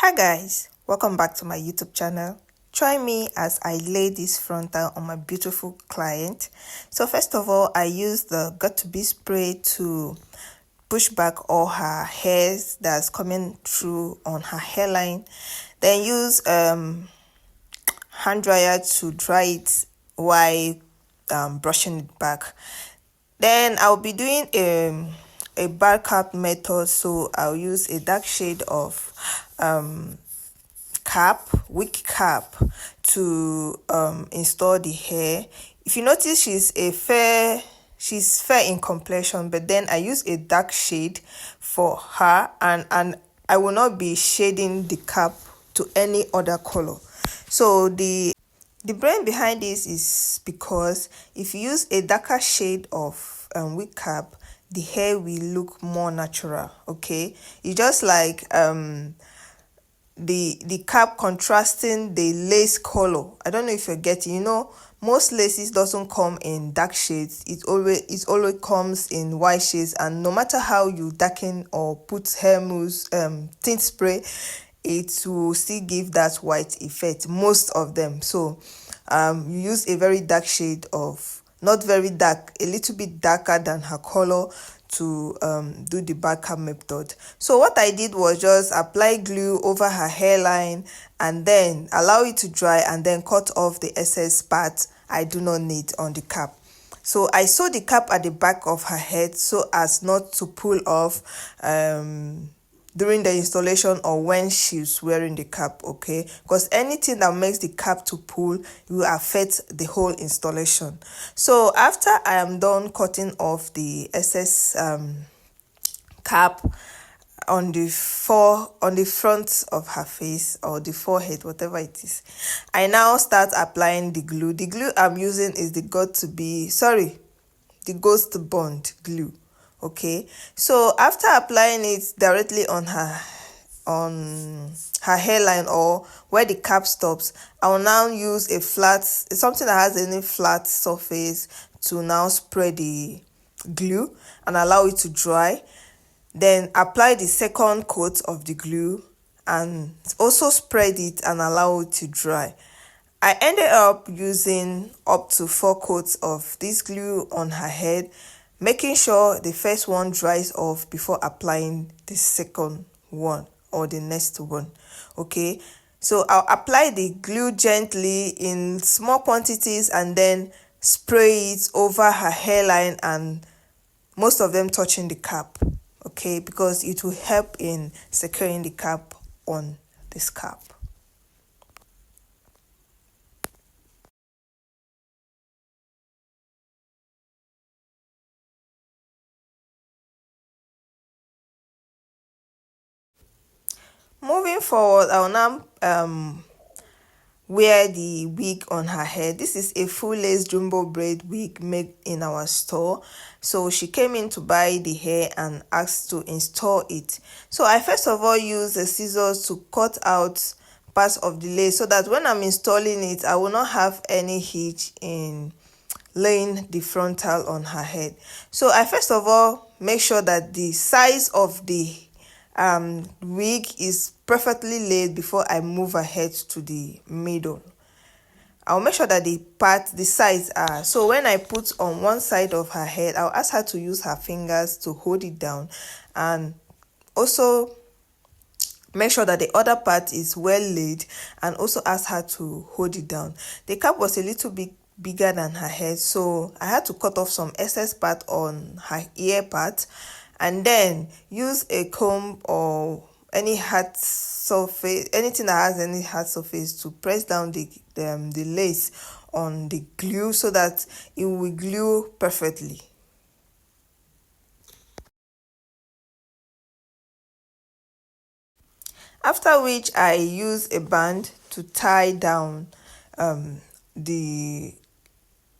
Hi guys, welcome back to my YouTube channel. Join me as I lay this frontal on my beautiful client. So first of all, I use the Got to Be spray to push back all her hairs that's coming through on her hairline. Then use hand dryer to dry it while brushing it back. Then I'll be doing a bar cap method, so I'll use a dark shade of wig cap to install the hair. If you notice, she's fair in complexion, but then I use a dark shade for her, and I will not be shading the cap to any other color. So the brain behind this is because if you use a darker shade of wig cap, the hair will look more natural. Okay, it's just like the cap contrasting the lace color. I don't know if you're getting, most laces doesn't come in dark shades. It always comes in white shades, and no matter how you darken or put hair mousse tint spray, it will still give that white effect, most of them. So you use a very dark shade of, not very dark, a little bit darker than her color, to do the backup method. So what I did was just apply glue over her hairline and then allow it to dry, and then cut off the excess part I do not need on the cap. So I sew the cap at the back of her head so as not to pull off during the installation or when she's wearing the cap, okay? Because anything that makes the cap to pull will affect the whole installation. So after I am done cutting off the excess cap on the front of her face or the forehead, whatever it is, I now start applying the glue. The glue I'm using is the Ghost Bond glue. Okay, so after applying it directly on her hairline or where the cap stops, I will now use something that has any flat surface to now spread the glue and allow it to dry. Then apply the second coat of the glue and also spread it and allow it to dry. I ended up using up to 4 coats of this glue on her head, making sure the first one dries off before applying the second one or the next one. Okay, so I'll apply the glue gently in small quantities and then spray it over her hairline, and most of them touching the cap, okay, because it will help in securing the cap on the scalp. Moving forward, I will now wear the wig on her head. This is a full lace jumbo braid wig made in our store. So she came in to buy the hair and asked to install it. So I first of all use the scissors to cut out parts of the lace so that when I'm installing it, I will not have any hitch in laying the frontal on her head. So I first of all make sure that the size of the wig is perfectly laid before I move ahead to the middle. I'll make sure that the sides are, so when I put on one side of her head, I'll ask her to use her fingers to hold it down, and also make sure that the other part is well laid, and also ask her to hold it down. The cap was a little bit bigger than her head, so I had to cut off some excess part on her ear part, and then use a comb or any hard surface, anything that has any hard surface, to press down the lace on the glue so that it will glue perfectly. After which I use a band to tie down the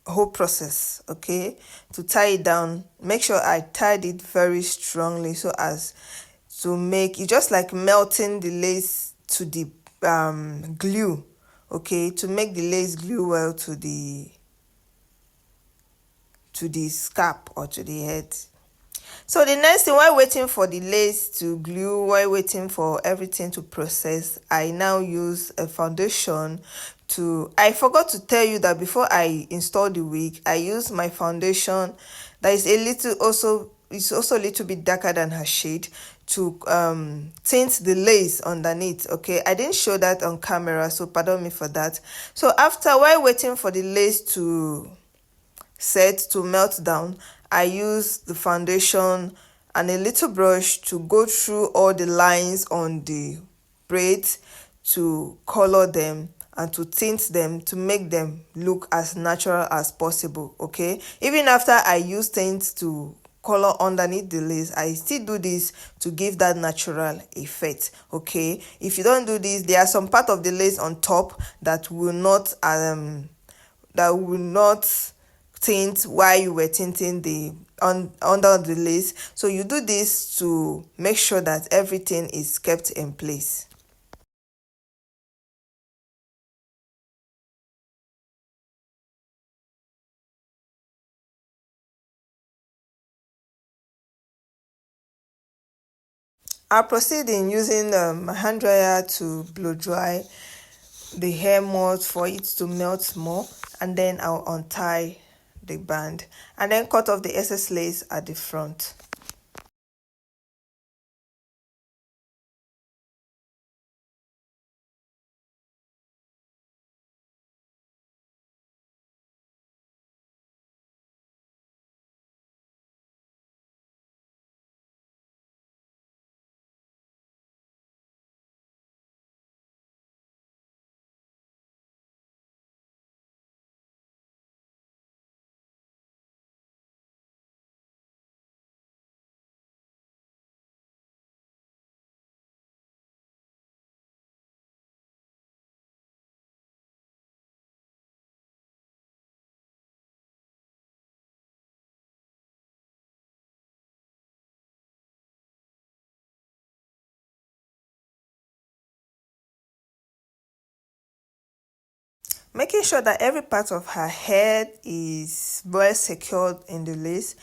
whole process, okay, to tie it down. Make sure I tied it very strongly so as to make it just like melting the lace to the glue, okay, to make the lace glue well to the scalp or to the head. So the next thing, while waiting for the lace to glue, while waiting for everything to process, I now use a foundation to, I forgot to tell you that before I install the wig, I use my foundation that is a little also, it's also a little bit darker than her shade, to tint the lace underneath. Okay, I didn't show that on camera, so pardon me for that. So after, while waiting for the lace to set, to melt down, I use the foundation and a little brush to go through all the lines on the braids, to color them and to tint them, to make them look as natural as possible. Okay, even after I use tint to color underneath the lace, I still do this to give that natural effect. Okay, if you don't do this, there are some part of the lace on top that will not tint while you were tinting the under the lace. So you do this to make sure that everything is kept in place. I'll proceed in using my hand dryer to blow dry the hair more for it to melt more, and then I'll untie the band and then cut off the excess lace at the front. Making sure that every part of her head is well secured in the lace,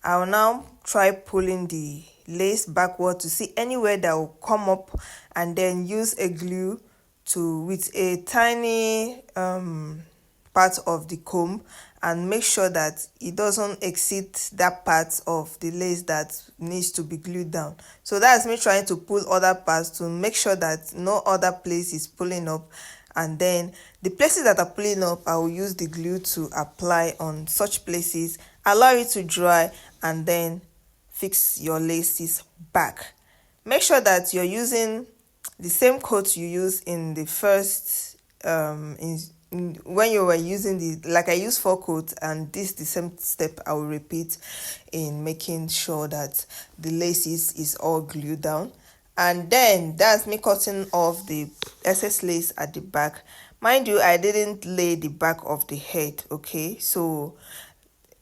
I will now try pulling the lace backward to see anywhere that will come up, and then use a glue to, with a tiny part of the comb, and make sure that it doesn't exceed that part of the lace that needs to be glued down. So that's me trying to pull other parts to make sure that no other place is pulling up, and then the places that are pulling up, I will use the glue to apply on such places, allow it to dry, and then fix your laces back. Make sure that you're using the same coat you use in the first when you were using the, like I use 4 coats, and this the same step I will repeat in making sure that the laces is all glued down. And then that's me cutting off the excess lace at the back. Mind you, I didn't lay the back of the head. Okay, so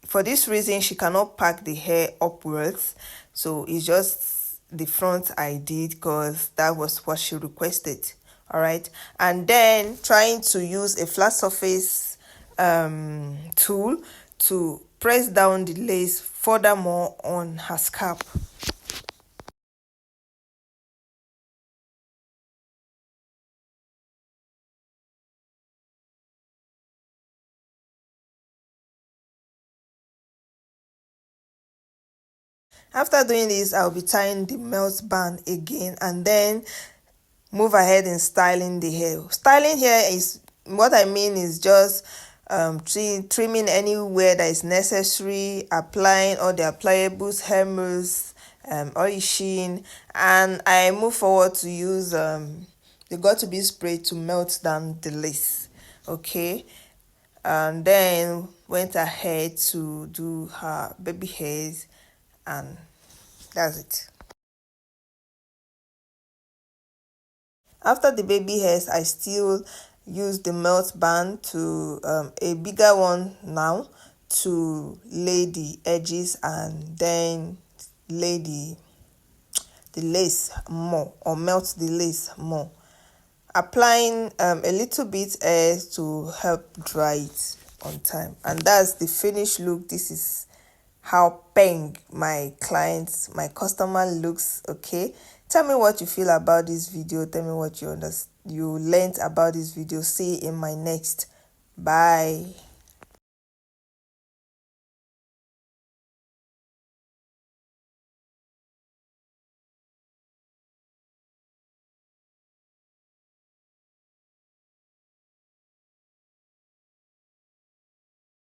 for this reason she cannot pack the hair upwards, so it's just the front I did because that was what she requested. All right, and then trying to use a flat surface tool to press down the lace furthermore on her scalp. After doing this, I'll be tying the melt band again, and then move ahead in styling the hair. Styling here is, what I mean is just trimming anywhere that is necessary, applying all the appliables, hair mousse, oil sheen, and I move forward to use the got to be spray to melt down the lace. Okay, and then went ahead to do her baby hairs, and that's it. After the baby hairs, I still use the melt band to a bigger one now, to lay the edges and then lay the lace more, or melt the lace more, applying a little bit air to help dry it on time. And that's the finished look. This is how peng my customer looks. Okay, tell me what you feel about this video. Tell me what you learned about this video. See you in my next. Bye.